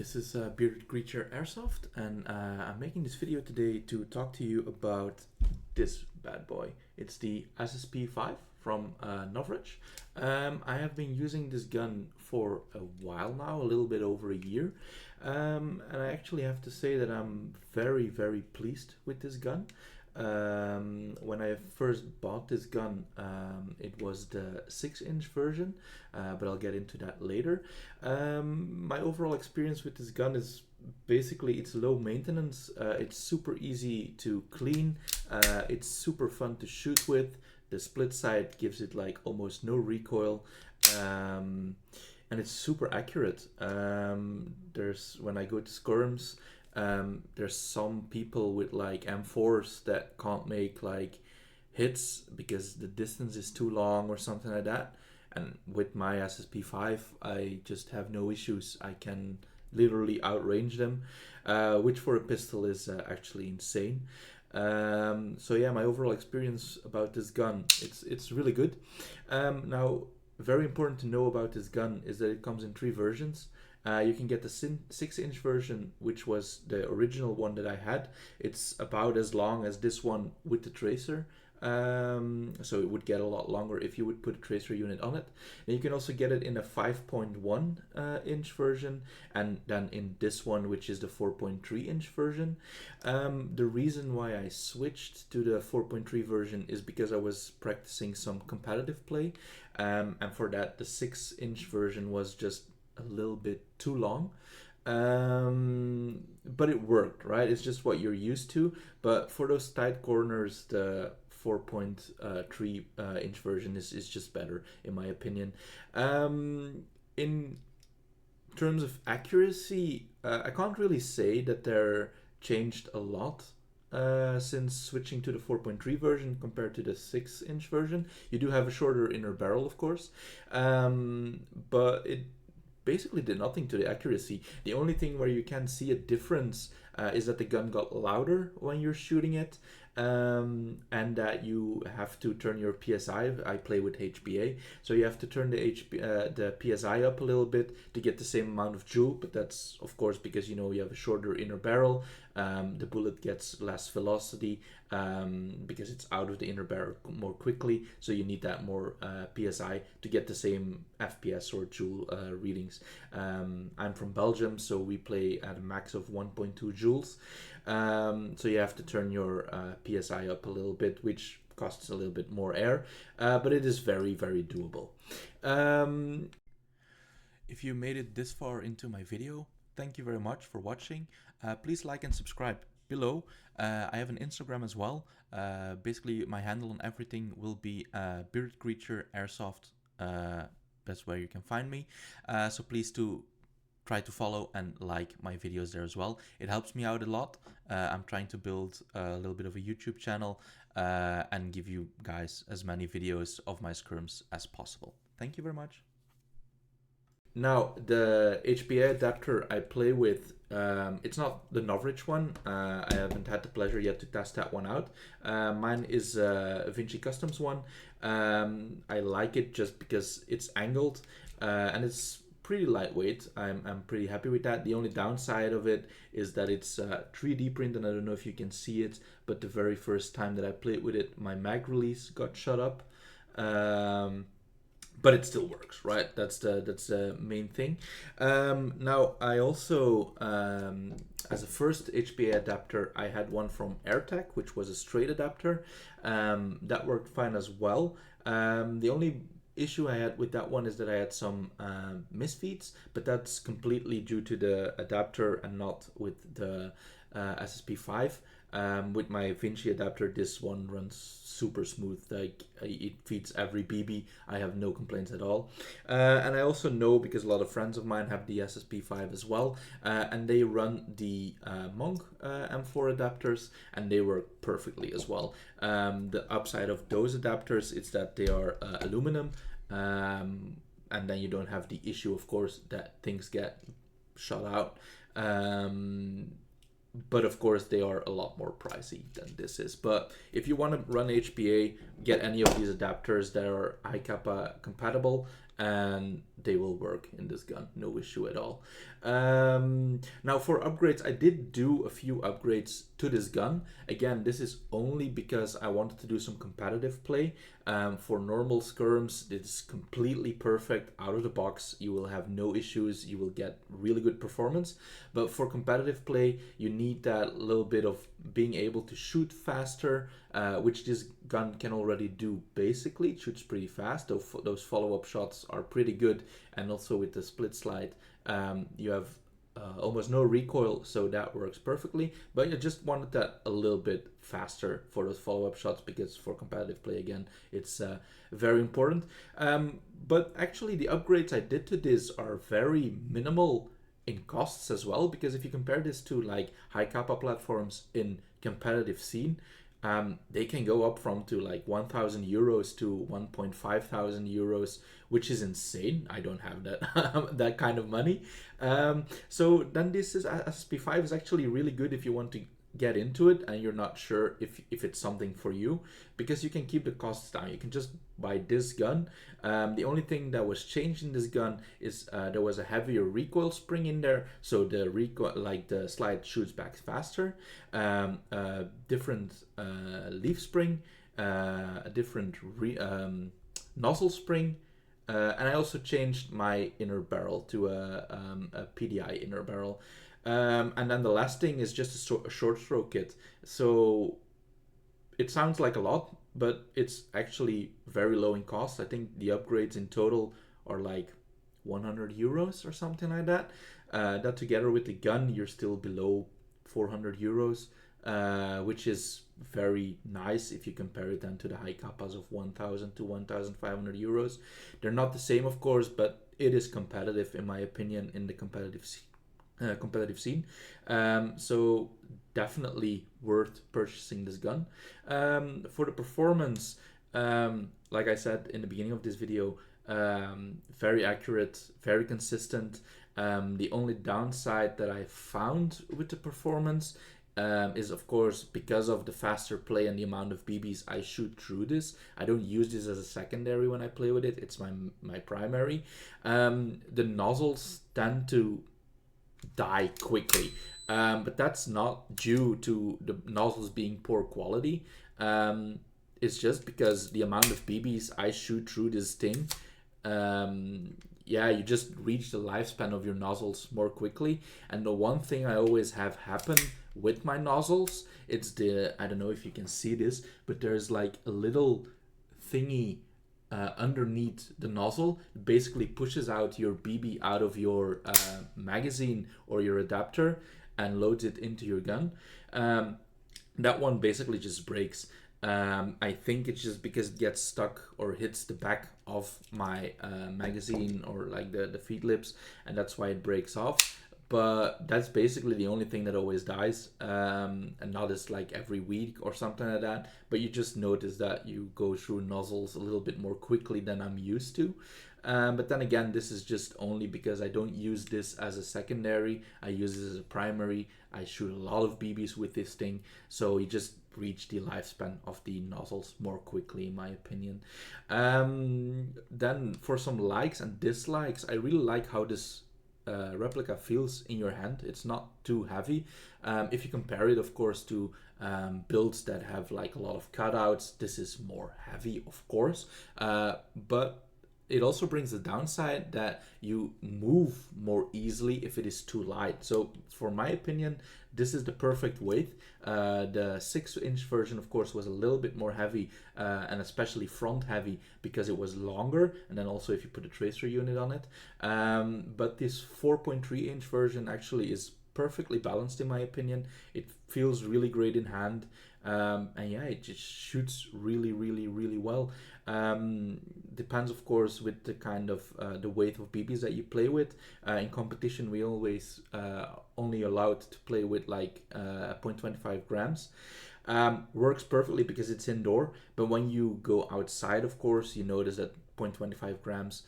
This is Bearded Creature Airsoft, and I'm making this video today to talk to you about this bad boy. It's the SSP5 from Novritsch. I have been using this gun for a while now, a little bit over a year, and I actually have to say that I'm very, very pleased with this gun. When I first bought this gun, it was the 6-inch version, but I'll get into that later. My overall experience with this gun is basically it's low maintenance, it's super easy to clean, it's super fun to shoot with. The split sight gives it like almost no recoil, and it's super accurate. When I go to skirms, there's some people with like M4s that can't make like hits because the distance is too long or something like that. And with my SSP5, I just have no issues. I can literally outrange them, which for a pistol is actually insane. So yeah, my overall experience about this gun, it's really good. Now, very important to know about this gun is that it comes in 3 versions. You can get the 6-inch version, which was the original one that I had. It's about as long as this one with the tracer. So it would get a lot longer if you would put a tracer unit on it. And you can also get it in a 5.1 inch version, and then in this one, which is the 4.3 inch version. The reason why I switched to the 4.3 version is because I was practicing some competitive play, and for that the 6-inch version was just a little bit too long, but it worked, right? It's just what you're used to. But for those tight corners, the 4.3 inch version is just better, in my opinion. In terms of accuracy, I can't really say that they're changed a lot since switching to the 4.3 version compared to the 6-inch version. You do have a shorter inner barrel, of course, but it basically did nothing to the accuracy. The only thing where you can see a difference is that the gun got louder when you're shooting it, and that you have to turn your PSI. I play with HPA, so you have to turn the PSI up a little bit to get the same amount of joule, but that's of course because you have a shorter inner barrel. The bullet gets less velocity because it's out of the inner barrel more quickly, so you need that more PSI to get the same FPS or joule readings. I'm from Belgium, so we play at a max of 1.2 joules, so you have to turn your PSI up a little bit, which costs a little bit more air, but it is very, very doable. If you made it this far into my video, thank you very much for watching. Please like and subscribe below. I have an Instagram as well. Basically, my handle on everything will be Bearded Creature Airsoft. That's where you can find me. So please do try to follow and like my videos there as well. It helps me out a lot. I'm trying to build a little bit of a YouTube channel and give you guys as many videos of my skirms as possible. Thank you very much. Now, the HPA adapter I play with, it's not the Novritsch one. I haven't had the pleasure yet to test that one out. Mine is a Vinci Customs one. I like it just because it's angled and it's pretty lightweight. I'm pretty happy with that. The only downside of it is that it's 3D print, and I don't know if you can see it, but the very first time that I played with it, my mag release got shut up. But it still works, right? That's the main thing. Now, I also, as a first HPA adapter, I had one from AirTech, which was a straight adapter. That worked fine as well. The only issue I had with that one is that I had some misfeeds, but that's completely due to the adapter and not with the SSP5. With my Vinci adapter, this one runs super smooth. Like, it feeds every BB. I have no complaints at all. And I also know, because a lot of friends of mine have the SSP5 as well, and they run the Monk M4 adapters, and they work perfectly as well. The upside of those adapters is that they are aluminum, and then you don't have the issue, of course, that things get shot out. But of course they are a lot more pricey than this is. But if you want to run HPA, get any of these adapters that are high kappa compatible, and they will work in this gun, no issue at all. Now for upgrades, I did do a few upgrades to this gun. Again, this is only because I wanted to do some competitive play. For normal skirms, it's completely perfect out of the box. You will have no issues. You will get really good performance. But for competitive play, you need that little bit of being able to shoot faster, which this gun can already do basically. It shoots pretty fast. Those follow-up shots are pretty good. And also with the split slide, you have almost no recoil, so that works perfectly. But I just wanted that a little bit faster for those follow-up shots, because for competitive play, again, it's very important. But actually the upgrades I did to this are very minimal in costs as well, because if you compare this to like high kappa platforms in competitive scene, they can go up from to like 1,000 euros to 1.5 thousand euros, which is insane. I don't have that that kind of money. So then this is SSP5 is actually really good if you want to get into it and you're not sure if it's something for you, because you can keep the costs down. You can just buy this gun. The only thing that was changed in this gun is there was a heavier recoil spring in there, so the recoil, like the slide, shoots back faster. Different leaf spring, a different nozzle spring, and I also changed my inner barrel to a PDI inner barrel. And then the last thing is just a short throw kit. So it sounds like a lot, but it's actually very low in cost. I think the upgrades in total are like 100 euros or something like that. That together with the gun, you're still below 400 euros, which is very nice if you compare it then to the high kappas of 1,000 to 1,500 euros. They're not the same, of course, but it is competitive in my opinion in the competitive scene. So definitely worth purchasing this gun. For the performance, like I said in the beginning of this video, very accurate, very consistent. The only downside that I found with the performance is of course because of the faster play and the amount of BBs I shoot through this. I don't use this as a secondary when I play with it. It's my primary. The nozzles tend to die quickly, but that's not due to the nozzles being poor quality. It's just because the amount of BBs I shoot through this thing, yeah, you just reach the lifespan of your nozzles more quickly. And the one thing I always have happen with my nozzles, it's the, I don't know if you can see this, but there's like a little thingy underneath the nozzle, basically pushes out your BB out of your magazine or your adapter and loads it into your gun. That one basically just breaks. I think it's just because it gets stuck or hits the back of my magazine or like the feed lips, and that's why it breaks off. But that's basically the only thing that always dies, and not as like every week or something like that. But you just notice that you go through nozzles a little bit more quickly than I'm used to. But then again, this is just only because I don't use this as a secondary. I use this as a primary. I shoot a lot of BBs with this thing, so you just reach the lifespan of the nozzles more quickly, in my opinion. Then for some likes and dislikes, I really like how this replica feels in your hand. It's not too heavy. If you compare it, of course, to builds that have like a lot of cutouts, this is more heavy, of course. But it also brings the downside that you move more easily if it is too light. So for my opinion, this is the perfect weight. The 6-inch version, of course, was a little bit more heavy, and especially front heavy because it was longer, and then also if you put a tracer unit on it. But this 4.3-inch version actually is perfectly balanced in my opinion. It feels really great in hand. And yeah, it just shoots really, really, really well. Depends, of course, with the kind of the weight of BBs that you play with. In competition, we always only allowed to play with like 0.25 grams. Works perfectly because it's indoor, but when you go outside, of course, you notice that 0.25 grams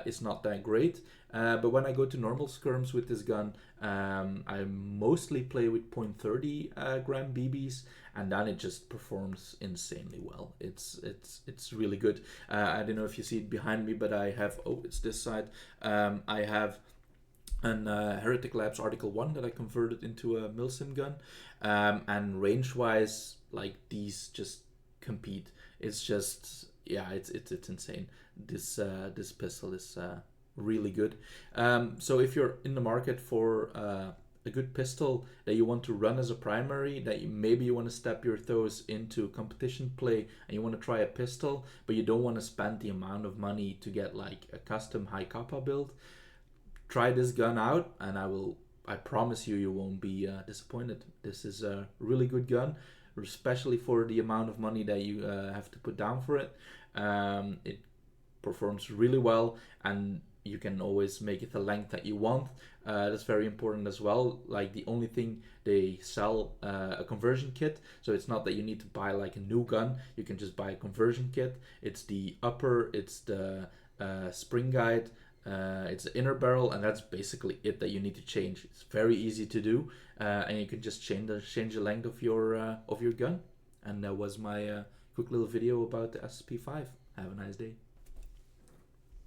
is not that great. But when I go to normal skirms with this gun, I mostly play with 0.30 gram BBs, and then it just performs insanely well. It's really good. I don't know if you see it behind me, but I have, oh, it's this side. I have an Heretic Labs Article 1 that I converted into a milsim gun, and range-wise, like, these just compete. It's just, yeah, it's insane. This pistol is really good. So if you're in the market for a good pistol that you want to run as a primary, that maybe you want to step your toes into competition play and you want to try a pistol, but you don't want to spend the amount of money to get like a custom high kappa build, try this gun out, and I promise you won't be disappointed. This is a really good gun, especially for the amount of money that you have to put down for it. It performs really well, and you can always make it the length that you want. That's very important as well. Like, the only thing, they sell a conversion kit, so it's not that you need to buy like a new gun. You can just buy a conversion kit. It's the upper, it's the spring guide, it's the inner barrel, and that's basically it that you need to change. It's very easy to do, and you can just change the length of your gun. And that was my quick little video about the SSP5. Have a nice day.